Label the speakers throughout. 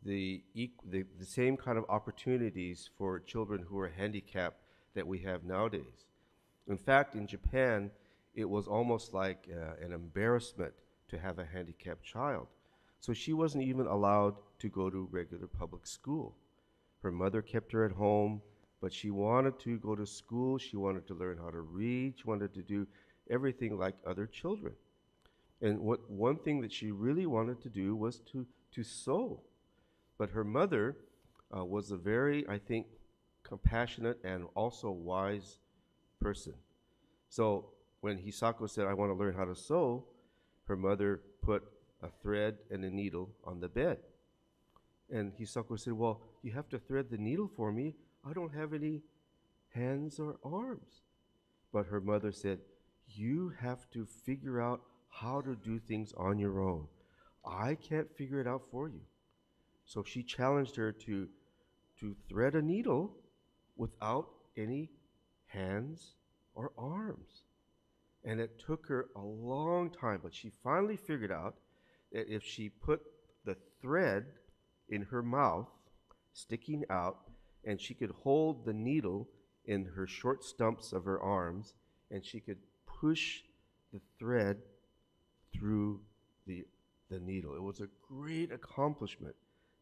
Speaker 1: the same kind of opportunities for children who are handicapped that we have nowadays. In fact, in Japan, it was almost like an embarrassment to have a handicapped child. So she wasn't even allowed to go to regular public school. Her mother kept her at home, but she wanted to go to school. She wanted to learn how to read. She wanted to do everything like other children. And one thing that she really wanted to do was to sew. But her mother was a very, I think, compassionate and also wise person. So when Hisako said, I want to learn how to sew, her mother put a thread and a needle on the bed. And Hisako said, well, you have to thread the needle for me. I don't have any hands or arms. But her mother said, you have to figure out how to do things on your own. I can't figure it out for you. So she challenged her to thread a needle without any hands or arms. And it took her a long time, but she finally figured out that if she put the thread in her mouth, sticking out, and she could hold the needle in her short stumps of her arms, and she could push the thread through the needle. It was a great accomplishment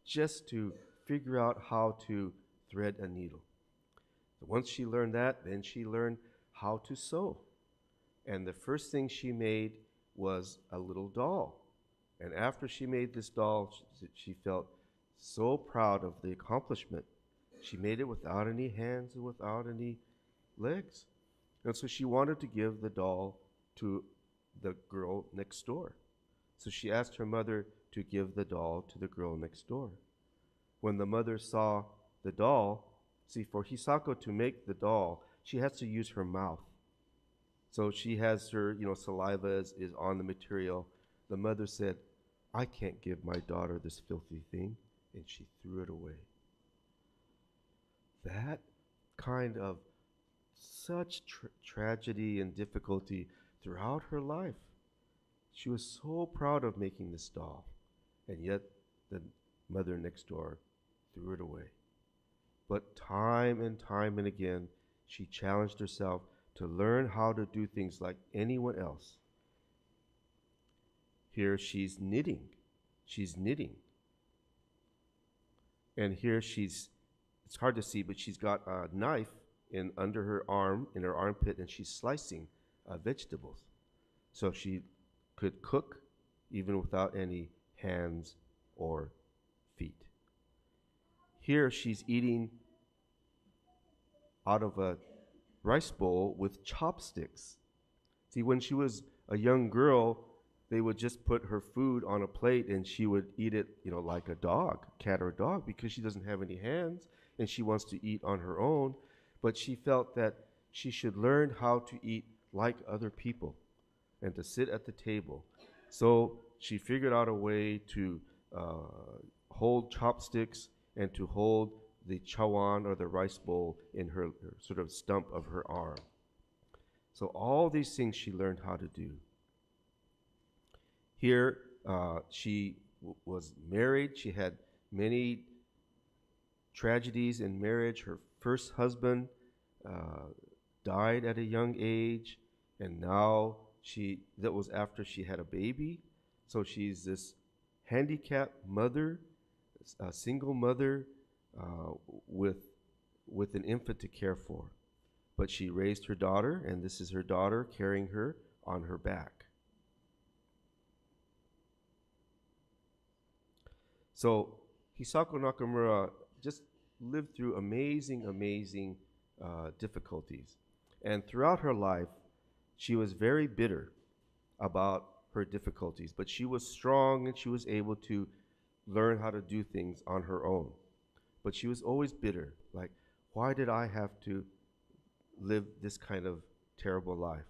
Speaker 1: just to figure out how to thread a needle. So once she learned that, then she learned how to sew. And the first thing she made was a little doll. And after she made this doll, she felt so proud of the accomplishment. She made it without any hands and without any legs. And so she wanted to give the doll to the girl next door. So she asked her mother to give the doll to the girl next door. When the mother saw the doll, see, for Hisako to make the doll, she has to use her mouth. So she has her, saliva is on the material. The mother said, I can't give my daughter this filthy thing, and she threw it away. That kind of such tragedy and difficulty throughout her life. She was so proud of making this doll, and yet the mother next door threw it away. But time and time and again, she challenged herself to learn how to do things like anyone else. Here she's knitting. She's knitting. And here it's hard to see, but she's got a knife under her arm, in her armpit, and she's slicing vegetables. So she could cook even without any hands or feet. Here she's eating out of a rice bowl with chopsticks. See, when she was a young girl, they would just put her food on a plate and she would eat it, like a dog, cat or dog, because she doesn't have any hands and she wants to eat on her own. But she felt that she should learn how to eat like other people and to sit at the table. So she figured out a way to hold chopsticks and to hold the chawan or the rice bowl in her sort of stump of her arm. So all these things she learned how to do. Here she was married. She had many tragedies in marriage. Her first husband died at a young age, and now that was after she had a baby. So she's this handicapped mother, a single mother with an infant to care for. But she raised her daughter, and this is her daughter carrying her on her back. So Hisako Nakamura just lived through amazing difficulties. And throughout her life, she was very bitter about her difficulties, but she was strong and she was able to learn how to do things on her own. But she was always bitter, like, why did I have to live this kind of terrible life?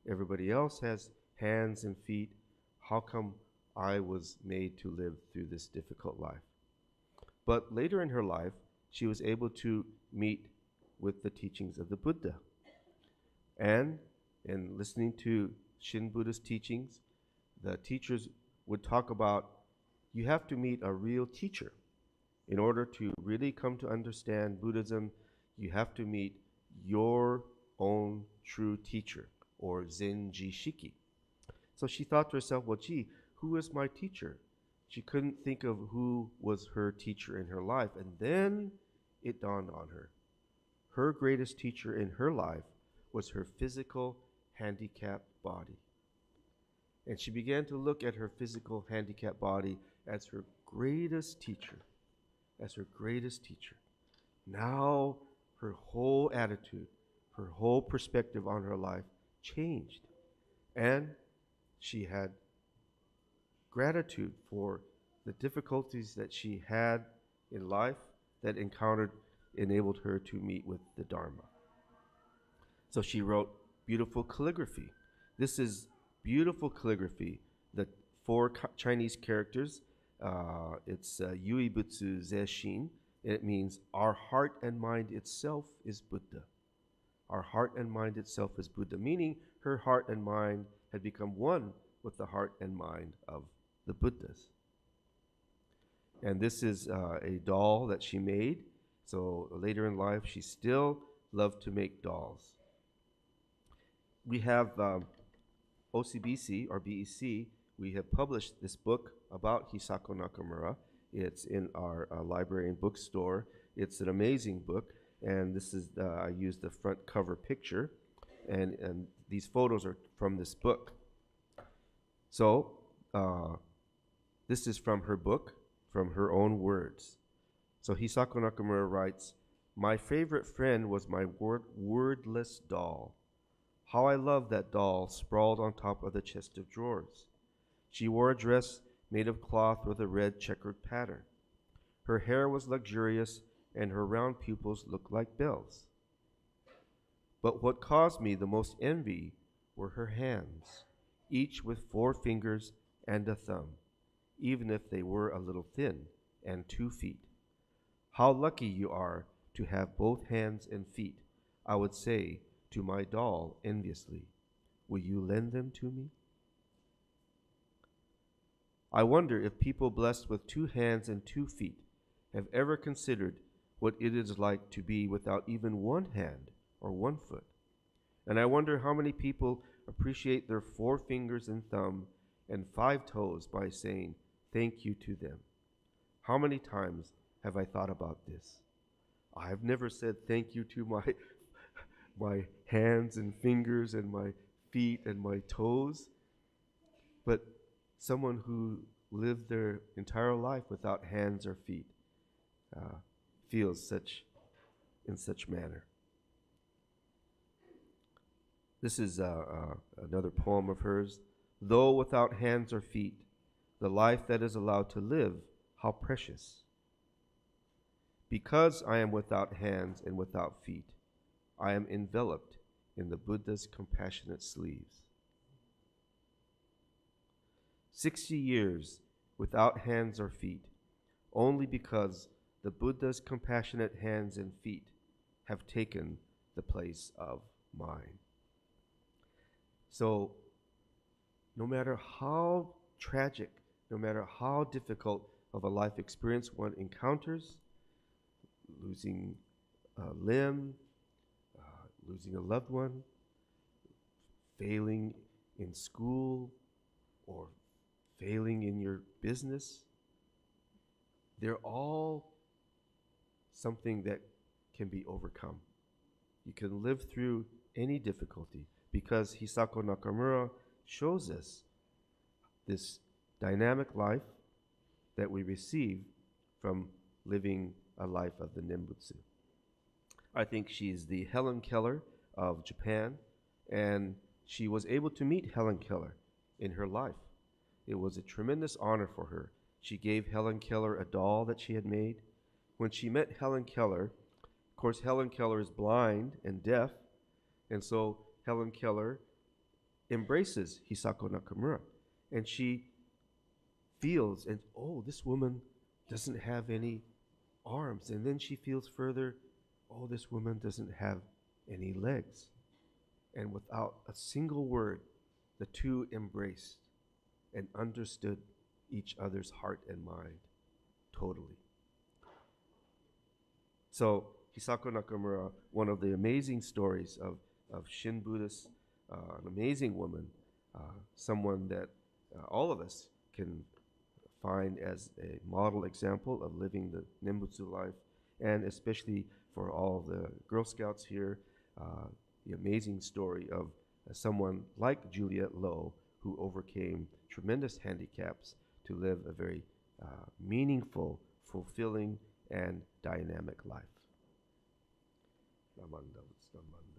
Speaker 1: Everybody else has hands and feet. How come I was made to live through this difficult life? But later in her life, she was able to meet with the teachings of the Buddha. And in listening to Shin Buddha's teachings, the teachers would talk about, you have to meet a real teacher. In order to really come to understand Buddhism, you have to meet your own true teacher, or Zenji Shiki. So she thought to herself, well, gee, who is my teacher? She couldn't think of who was her teacher in her life. And then it dawned on her. Her greatest teacher in her life was her physical handicapped body. And she began to look at her physical handicapped body as her greatest teacher, as her greatest teacher. Now her whole attitude, her whole perspective on her life changed. And she had gratitude for the difficulties that she had in life that enabled her to meet with the Dharma. So she wrote beautiful calligraphy. This is beautiful calligraphy. The four Chinese characters, it's Yui Butsu Zeshin. It means our heart and mind itself is Buddha. Our heart and mind itself is Buddha, meaning her heart and mind had become one with the heart and mind of the Buddhas. And this is a doll that she made. So later in life, she still loved to make dolls. We have OCBC, or BEC, we have published this book about Hisako Nakamura. It's in our library and bookstore. It's an amazing book, and this is, I used the front cover picture, and these photos are from this book. So, this is from her book, from her own words. So Hisako Nakamura writes, "My favorite friend was my wordless doll. How I loved that doll sprawled on top of the chest of drawers. She wore a dress made of cloth with a red checkered pattern. Her hair was luxurious, and her round pupils looked like bells. But what caused me the most envy were her hands, each with 4 fingers and a thumb, even if they were a little thin, and 2 feet. How lucky you are to have both hands and feet, I would say to my doll enviously. Will you lend them to me? I wonder if people blessed with 2 hands and 2 feet have ever considered what it is like to be without even 1 hand or 1 foot. And I wonder how many people appreciate their 4 fingers and thumb and 5 toes by saying thank you to them. How many times have I thought about this? I've never said thank you to my hands and fingers and my feet and my toes, but someone who lived their entire life without hands or feet feels in such manner. This is another poem of hers. Though without hands or feet, the life that is allowed to live, how precious. Because I am without hands and without feet, I am enveloped in the Buddha's compassionate sleeves. 60 years without hands or feet, only because the Buddha's compassionate hands and feet have taken the place of mine. So, no matter how tragic, no matter how difficult of a life experience one encounters, losing a limb, losing a loved one, failing in school, or failing in your business, they're all something that can be overcome. You can live through any difficulty because Hisako Nakamura shows us this dynamic life that we receive from living a life of the Nembutsu. I think she's the Helen Keller of Japan, and she was able to meet Helen Keller in her life. It was a tremendous honor for her. She gave Helen Keller a doll that she had made. When she met Helen Keller, of course, Helen Keller is blind and deaf, and so Helen Keller embraces Hisako Nakamura, and she feels, and oh, this woman doesn't have any arms, and then she feels further, oh, this woman doesn't have any legs. And without a single word, the two embraced and understood each other's heart and mind totally. So Hisako Nakamura, one of the amazing stories of Shin Buddhist, an amazing woman, someone that all of us can find as a model example of living the Nembutsu life, and especially for all the Girl Scouts here, the amazing story of someone like Juliet Lowe, who overcame tremendous handicaps to live a very meaningful, fulfilling, and dynamic life. Namanda Utsaman.